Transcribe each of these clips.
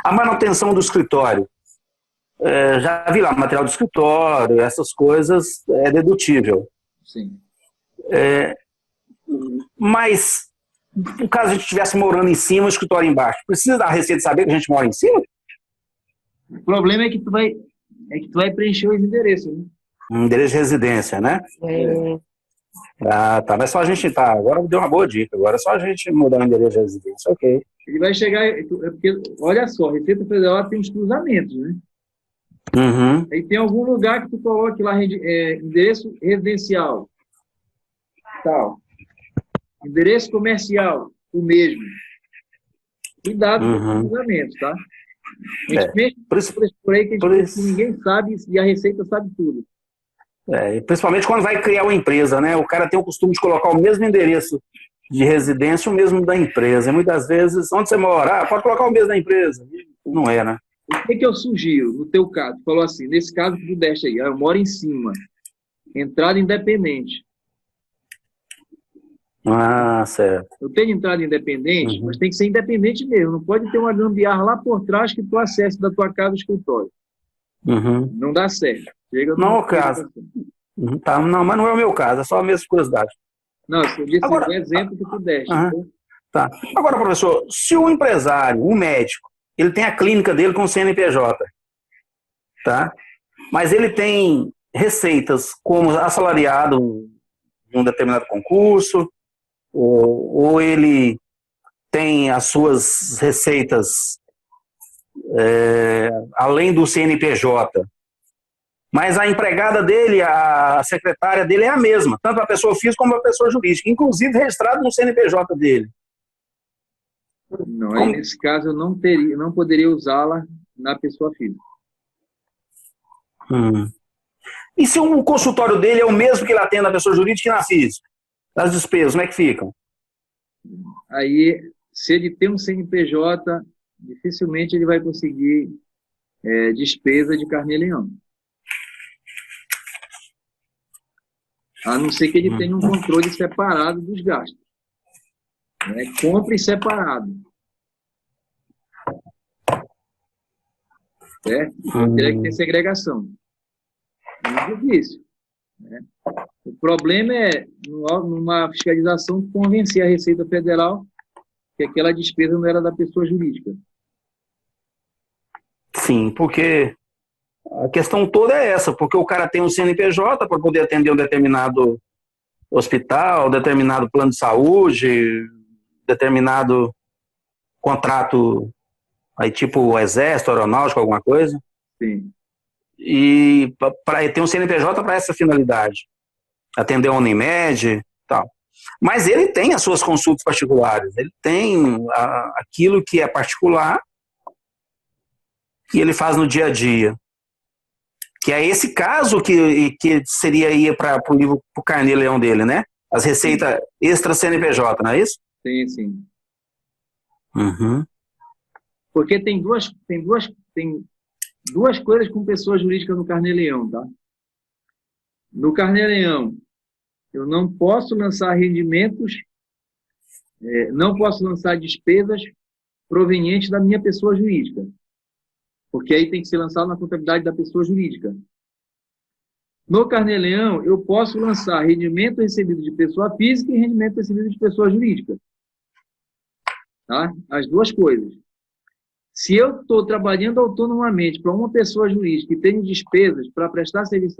A manutenção do escritório. Já vi lá, material do escritório, essas coisas, é dedutível. Sim. Mas, no caso a gente estivesse morando em cima, o escritório embaixo, precisa da Receita saber que a gente mora em cima? O problema é que tu vai preencher os endereços, né? Um endereço de residência, né? É. Ah, tá. Mas só a gente tá. Agora deu uma boa dica. Agora é só a gente mudar o endereço de residência. Ok. Ele vai chegar. Porque, olha só, a Receita Federal tem os cruzamentos, né? Uhum. Aí tem algum lugar que tu coloque lá endereço residencial, tal. Endereço comercial, o mesmo. Cuidado com os cruzamentos, tá? A gente mexe por aí que ninguém sabe e a Receita sabe tudo. Principalmente quando vai criar uma empresa, né? O cara tem o costume de colocar o mesmo endereço de residência, o mesmo da empresa. E muitas vezes, onde você mora? Pode colocar o mesmo da empresa. Não é, né? O que eu sugiro, no teu caso? Tu falou assim, nesse caso que tu deste aí, eu moro em cima. Entrada independente. Ah, certo. Eu tenho entrada independente, mas tem que ser independente mesmo. Não pode ter uma gambiarra lá por trás que tu acesse da tua casa o escritório. Não dá certo. Não é o caso. Tá, não, mas não é o meu caso, é só a mesma curiosidade. Não, eu disse o exemplo que tu deste. Tá. Agora, professor, se o empresário, o médico, ele tem a clínica dele com CNPJ, tá? Mas ele tem receitas como assalariado em um determinado concurso, ou ele tem as suas receitas além do CNPJ, mas a empregada dele, a secretária dele é a mesma, tanto a pessoa física como a pessoa jurídica, inclusive registrado no CNPJ dele. Não, aí nesse caso eu não poderia usá-la na pessoa física. E se o consultório dele é o mesmo que ele atende na pessoa jurídica e na física? As despesas, como é que ficam? Aí, se ele tem um CNPJ, dificilmente ele vai conseguir despesa de carnê-leão. A não ser que ele tenha um controle separado dos gastos. Compre separado. Certo? Então, teria que ter segregação. Muito difícil. O problema é, numa fiscalização, convencer a Receita Federal que aquela despesa não era da pessoa jurídica. Sim, porque a questão toda é essa, porque o cara tem um CNPJ para poder atender um determinado hospital, determinado plano de saúde, determinado contrato, aí tipo exército, aeronáutico, alguma coisa. Sim. E ter um CNPJ para essa finalidade, atender a Unimed e tal. Mas ele tem as suas consultas particulares, ele tem aquilo que é particular que ele faz no dia a dia. Que é esse caso que seria ir para o livro, para o carnê-leão dele, né? As receitas extra CNPJ, não é isso? Sim, sim. Porque tem duas coisas com pessoa jurídica no carnê-leão, tá? No carnê-leão, eu não posso lançar rendimentos, não posso lançar despesas provenientes da minha pessoa jurídica. Porque aí tem que ser lançado na contabilidade da pessoa jurídica. No carnê-leão, eu posso lançar rendimento recebido de pessoa física e rendimento recebido de pessoa jurídica. Tá? As duas coisas. Se eu estou trabalhando autonomamente para uma pessoa jurídica e tenho despesas para prestar serviço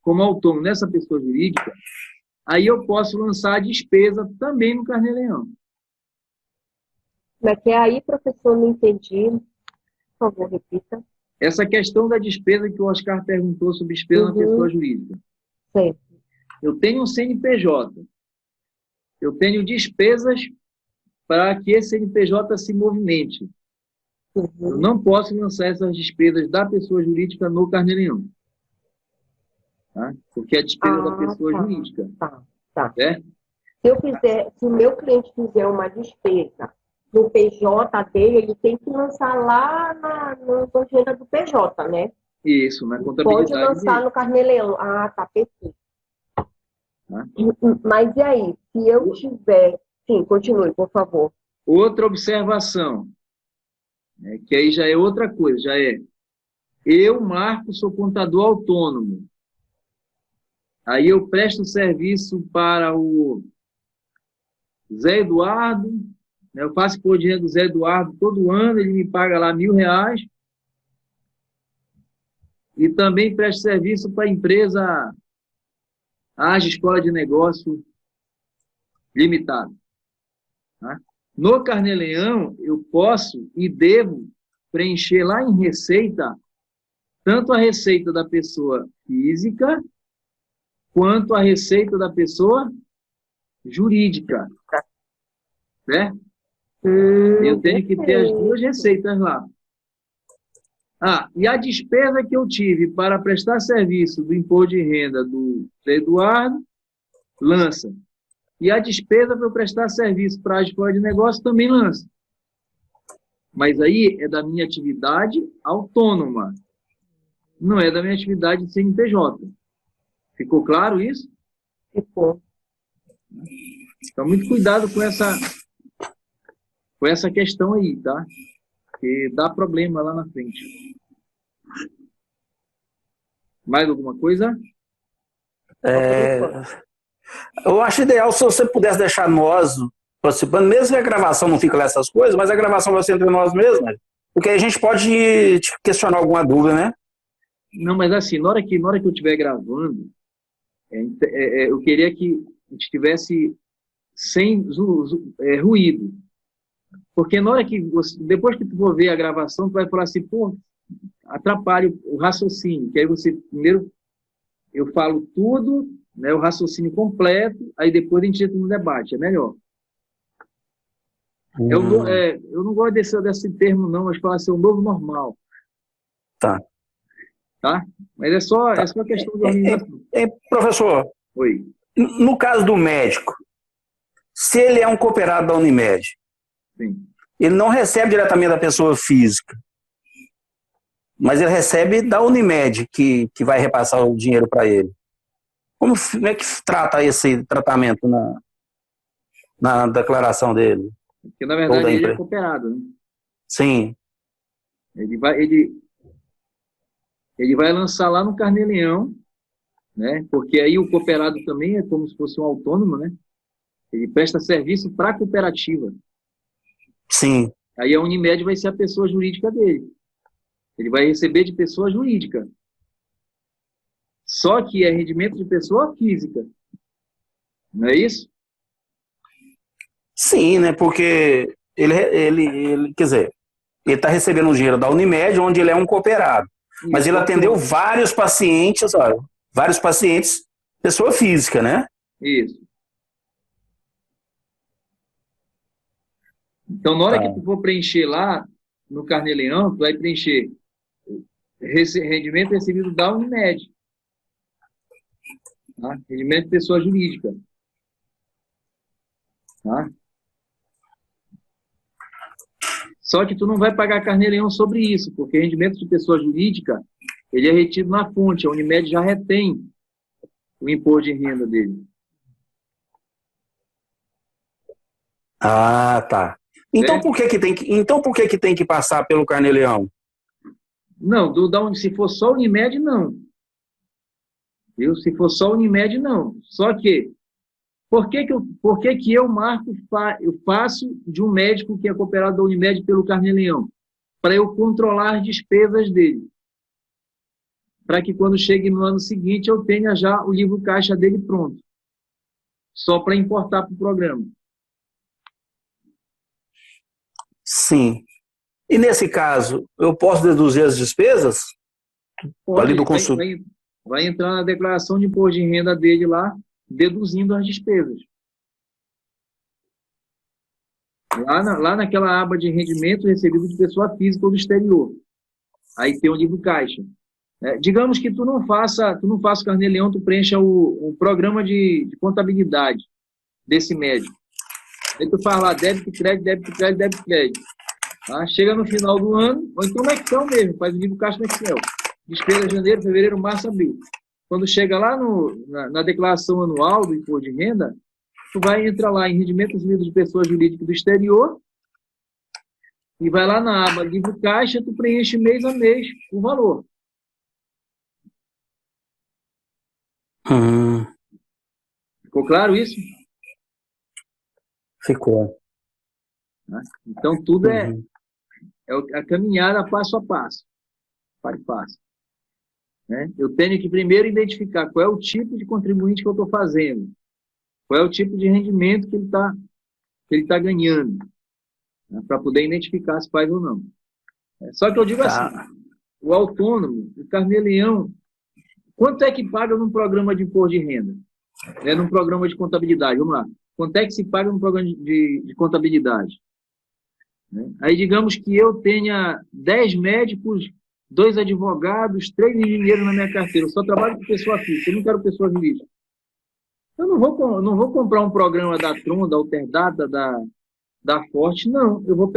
como autônomo nessa pessoa jurídica, aí eu posso lançar a despesa também no carnê-leão. Mas que aí, professor, não entendi. Por favor, repita. Essa questão da despesa que o Oscar perguntou sobre despesa na pessoa jurídica. Certo. Eu tenho um CNPJ. Eu tenho despesas para que esse CNPJ se movimente. Eu não posso lançar essas despesas da pessoa jurídica no carnê-leão. Tá? Porque é a despesa da pessoa jurídica. Tá. Certo? Se o meu cliente fizer uma despesa no PJ dele, ele tem que lançar lá na agenda do PJ, né? Isso, na contabilidade. Pode lançar dele. no carnê-leão. Ah, tá, perfeito. Tá? Mas e aí? Se eu tiver... Sim, continue, por favor. Outra observação. né? Que aí já é outra coisa, já é eu, Marco, sou contador autônomo. Aí eu presto serviço para o Zé Eduardo, né? Eu faço por dinheiro do Zé Eduardo todo ano, ele me paga lá R$1.000. E também presto serviço para a empresa AGE Escola de Negócio Limitada. Tá? No Carnê-Leão, eu posso e devo preencher lá em receita, tanto a receita da pessoa física, quanto a receita da pessoa jurídica. Né? Eu tenho que ter as duas receitas lá. E a despesa que eu tive para prestar serviço do imposto de renda do Eduardo, lança. E a despesa para eu prestar serviço para a escola de negócio também lança. Mas aí é da minha atividade autônoma. Não é da minha atividade de CNPJ. Ficou claro isso? Ficou. Então, muito cuidado com essa questão aí, tá? Porque dá problema lá na frente. Mais alguma coisa? Eu acho ideal se você pudesse deixar nós participando, mesmo que a gravação não fique lá essas coisas, mas a gravação vai ser entre nós mesmos, né? Porque aí a gente pode te questionar alguma dúvida, né? Não, mas assim, na hora que eu estiver gravando, eu queria que a gente estivesse sem ruído. Porque na hora que depois que tu for ver a gravação, tu vai falar assim, pô, atrapalha o raciocínio. Que aí primeiro, eu falo tudo, né, o raciocínio completo, aí depois a gente entra no debate, é melhor. Eu não gosto desse termo, não, mas falar assim, o novo normal. Tá? Mas é só questão de organização. Professor, Oi. No caso do médico, se ele é um cooperado da Unimed, Sim. Ele não recebe diretamente da pessoa física, mas ele recebe da Unimed, que vai repassar o dinheiro para ele. Como é que trata esse tratamento na declaração dele? Porque, na verdade, ele é cooperado, né? Sim. Ele vai lançar lá no Carnê-Leão, né? Porque aí o cooperado também é como se fosse um autônomo, né? Ele presta serviço para a cooperativa. Sim. Aí a Unimed vai ser a pessoa jurídica dele. Ele vai receber de pessoa jurídica. Só que é rendimento de pessoa física. Não é isso? Sim, né? Porque ele quer dizer, ele está recebendo o dinheiro da Unimed, onde ele é um cooperado. Isso, mas ele atendeu vários pacientes, pessoa física, né? Isso. Então, na hora que tu for preencher lá no Carnê-Leão, tu vai preencher rendimento recebido da Unimed. Tá? Rendimento de pessoa jurídica. Tá? Só que tu não vai pagar Carnê-Leão sobre isso, porque rendimento de pessoa jurídica, ele é retido na fonte. A Unimed já retém o imposto de renda dele. Ah, tá. Então por que tem que passar pelo Carnê-Leão? Não, se for só Unimed, não. Viu? Se for só Unimed, não. Só que, por que eu, Marco, eu faço de um médico que é cooperado da Unimed pelo Carnê-Leão? Para eu controlar as despesas dele. Para que quando chegue no ano seguinte eu tenha já o livro caixa dele pronto. Só para importar para o programa. Sim. E nesse caso, eu posso deduzir as despesas? Pode, vai entrar na declaração de imposto de renda dele lá, deduzindo as despesas. Lá naquela aba de rendimento recebido de pessoa física ou do exterior. Aí tem o livro caixa. Digamos que tu não faça o Carnê-Leão, tu preencha o programa de contabilidade desse médico. Aí tu faz lá débito, crédito, débito, crédito, débito, crédito. Tá? Chega no final do ano, ou então no Excel mesmo, faz o livro caixa no Excel. Despesa de janeiro, fevereiro, março, abril. Quando chega lá na declaração anual do imposto de renda, tu vai entrar lá em rendimentos livres de pessoas jurídicas do exterior, e vai lá na aba livro caixa, tu preenche mês a mês o valor. Ficou claro isso? Ficou. Né? Então, tudo é a caminhada passo a passo. Passo a passo. Né? Eu tenho que primeiro identificar qual é o tipo de contribuinte que eu estou fazendo, qual é o tipo de rendimento que ele tá ganhando, né? Para poder identificar se faz ou não. Só que eu digo assim, o autônomo, o carnê-leão, quanto é que paga num programa de imposto de renda? Num programa de contabilidade, vamos lá. Quanto é que se paga num programa de contabilidade? Né? Aí digamos que eu tenha 10 médicos, 2 advogados, 3 engenheiros na minha carteira. Eu só trabalho com pessoa física, eu não quero pessoa jurídica. Eu não vou comprar um programa da Tron, da Alterdata, da Forte, não. Eu vou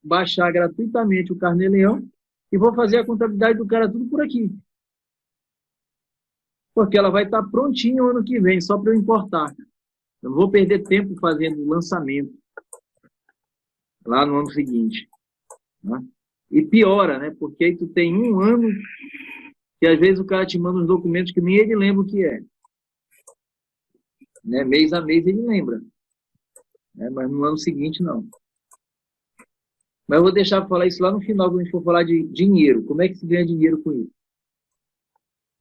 baixar gratuitamente o Carnê-Leão e vou fazer a contabilidade do cara tudo por aqui. Porque ela vai estar prontinha o ano que vem, só para eu importar. Eu não vou perder tempo fazendo o lançamento lá no ano seguinte. Né? E piora, né? Porque aí tu tem um ano que às vezes o cara te manda uns documentos que nem ele lembra o que é. Né? Mês a mês ele lembra. Né? Mas no ano seguinte, não. Mas eu vou deixar para falar isso lá no final, quando a gente for falar de dinheiro. Como é que se ganha dinheiro com isso?